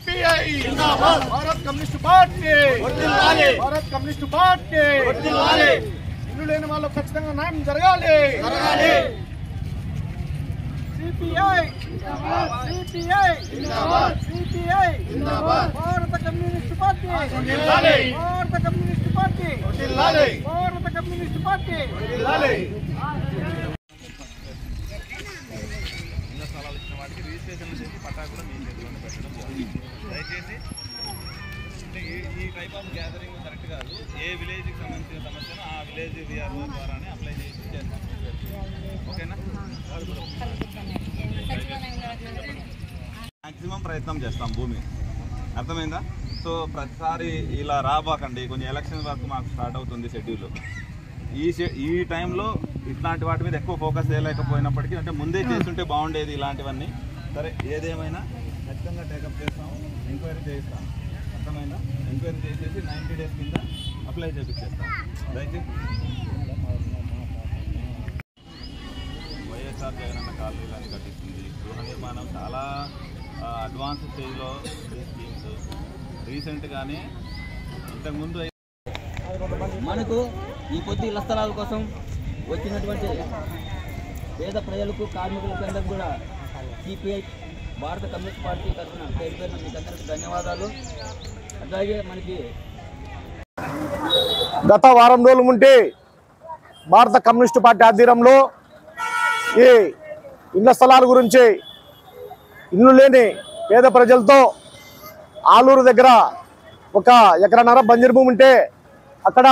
CPI जिंदाबाद, Bharat communist party వర్ధిల్లాలి, Bharat communist party వర్ధిల్లాలి, ఇల్లు లేని వాళ్ళకు ఖచ్చితంగా న్యాయం జరగాలి జరగాలి। सीपीआई जिंदाबाद, सीपीआई जिंदाबाद, सीपीआई जिंदाबाद, भारत कम्युनिस्ट पार्टी వర్ధిల్లాలి, भारत कम्युनिस्ट पार्टी వర్ధిల్లాలి, भारत कम्युनिस्ट पार्टी వర్ధిల్లాలి। దయచేసి అంటే ఈ టైప్ ఆఫ్ గ్యాదరింగ్ కరెక్ట్ కాదు। ఏ విలేజ్కి సంబంధించిన సమస్యను ఆ విలేజ్ విఆర్ఓ ద్వారానే అప్లై చేసి చేస్తాం, ఓకేనా? మ్యాక్సిమం ప్రయత్నం చేస్తాం భూమి, అర్థమైందా? సో ప్రతిసారి ఇలా రాబాకండి, కొంచెం ఎలక్షన్ వరకు మాకు స్టార్ట్ అవుతుంది షెడ్యూల్। ఈ టైంలో ఇట్లాంటి వాటి మీద ఎక్కువ ఫోకస్ చేయలేకపోయినప్పటికీ, అంటే ముందే చేస్తుంటే బాగుండేది ఇలాంటివన్నీ। సరే, ఏదేమైనా ఖచ్చితంగా టేకప్ చేస్తాము, ఎంక్వైరీ చేయిస్తాము, అర్థమైందా? ఎంక్వైరీ చేసేసి 90 days కింద అప్లై చేయించేస్తాం। దయచేసి వైఎస్ఆర్ జగనన్న కాలనీలని కట్టిస్తుంది, గృహ నిర్మాణం చాలా అడ్వాన్స్ స్టేజ్లో స్కీమ్స్ రీసెంట్గానే ఇంతకుముందు మనకు ఈ కొద్ది ఇళ్ల స్థలాల కోసం వచ్చినటువంటి పేద ప్రజలకు కార్మికులకు అందరికీ కూడా సిపిఐ భారత కమ్యూనిస్ట్ పార్టీ తరఫున పేరు పేరున మీకు అందరికీ ధన్యవాదాలు। అట్లాగే మనకి గత వారం రోజుల నుండి భారత కమ్యూనిస్ట్ పార్టీ ఆధ్వర్యంలో ఈ ఇళ్ల స్థలాల గురించి ఇల్లు లేని పేద ప్రజలతో ఆలూరు దగ్గర 1 ఎకరన్నర బంజరు భూమి ఉంటే అక్కడ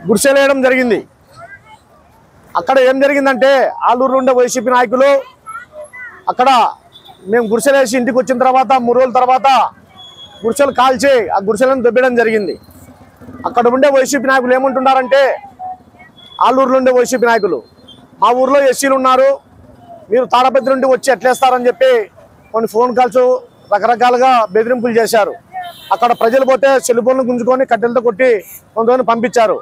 గుడిసెలేయడం జరిగింది। అక్కడ ఏం జరిగిందంటే ఆలూరు ఉండే వైసీపీ నాయకులు అక్కడ మేము గుడిసెలేసి ఇంటికి వచ్చిన తర్వాత 3 రోజుల తర్వాత గుడిసెలు కాల్చి ఆ గుడిసెలను దొబ్బేయడం జరిగింది। అక్కడ ఉండే వైసీపీ నాయకులు ఏమంటున్నారంటే, ఆలూరులో ఉండే వైసీపీ నాయకులు మా ఊర్లో ఎస్సీలు ఉన్నారు, మీరు తాడపత్రి నుండి వచ్చి ఎట్లేస్తారని చెప్పి కొన్ని ఫోన్ కాల్స్ రకరకాలుగా బెదిరింపులు చేశారు। అక్కడ ప్రజలు పోతే సెల్ఫోన్లు గుంజుకొని కట్టెలతో కొట్టి కొంతమంది పంపించారు।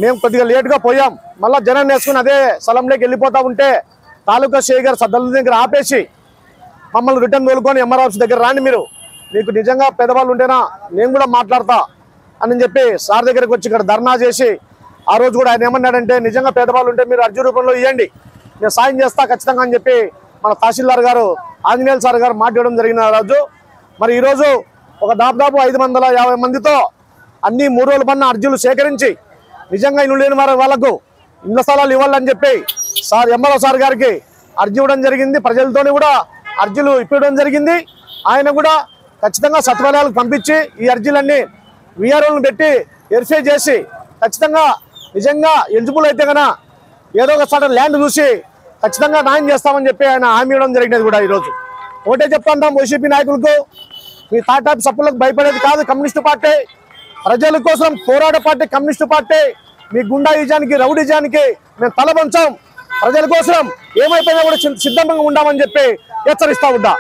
మేము కొద్దిగా లేటుగా పోయాం, మళ్ళీ జనాన్ని వేసుకుని అదే స్థలంలోకి వెళ్ళిపోతూ ఉంటే తాలూకా షేయ్ గారు సద్దల దగ్గర ఆపేసి మమ్మల్ని రిటర్న్ తోలుకొని ఎంఆర్ ఆఫీస్ దగ్గర రాండి, మీరు మీకు నిజంగా పేదవాళ్ళు ఉంటేనా నేను కూడా మాట్లాడతా అని చెప్పి సార్ దగ్గరికి వచ్చి ఇక్కడ ధర్నా చేసి, ఆ రోజు కూడా ఆయన ఏమన్నాడంటే, నిజంగా పేదవాళ్ళు ఉంటే మీరు అర్జీ రూపంలో ఇవ్వండి, నేను సాయం చేస్తా ఖచ్చితంగా అని చెప్పి మన తహసీల్దార్ గారు ఆంజనేయులు సార్ గారు మాట్లాడడం జరిగిన రోజు। మరి ఈరోజు ఒక దాదాపు 550 మందితో అన్ని 3 రోజుల పన్న అర్జీలు సేకరించి నిజంగా ఇల్లు లేని వాళ్ళకు ఇళ్ల స్థలాలు ఇవ్వాలని చెప్పి సార్ ఎంఆర్ఓ సార్ గారికి అర్జీ ఇవ్వడం జరిగింది। ప్రజలతోని కూడా అర్జీలు ఇప్పించడం జరిగింది। ఆయన కూడా ఖచ్చితంగా సచివాలయాలకు పంపించి ఈ అర్జీలన్నీ విఆర్ఓలను పెట్టి వెరిఫై చేసి ఖచ్చితంగా నిజంగా ఎలిజిబుల్ అయితే కనుక ఏదో ఒక చోట ల్యాండ్ చూసి ఖచ్చితంగా న్యాయం చేస్తామని చెప్పి ఆయన హామీ ఇవ్వడం జరిగినది కూడా ఈరోజు। ఒకటే చెప్తాం వైసీపీ నాయకులకు, మీ తాటాపి సప్పులకు భయపడేది కాదు కమ్యూనిస్టు పార్టీ, ప్రజల కోసం పోరాడే పార్టీ కమ్యూనిస్టు పార్టీ। మీ గుండాయిజానికి రౌడీజానికి మేము తలవంచాం, ప్రజల కోసం ఏమైపోయినా కూడా సిద్ధంగా ఉండామని చెప్పి హెచ్చరిస్తా ఉంటా।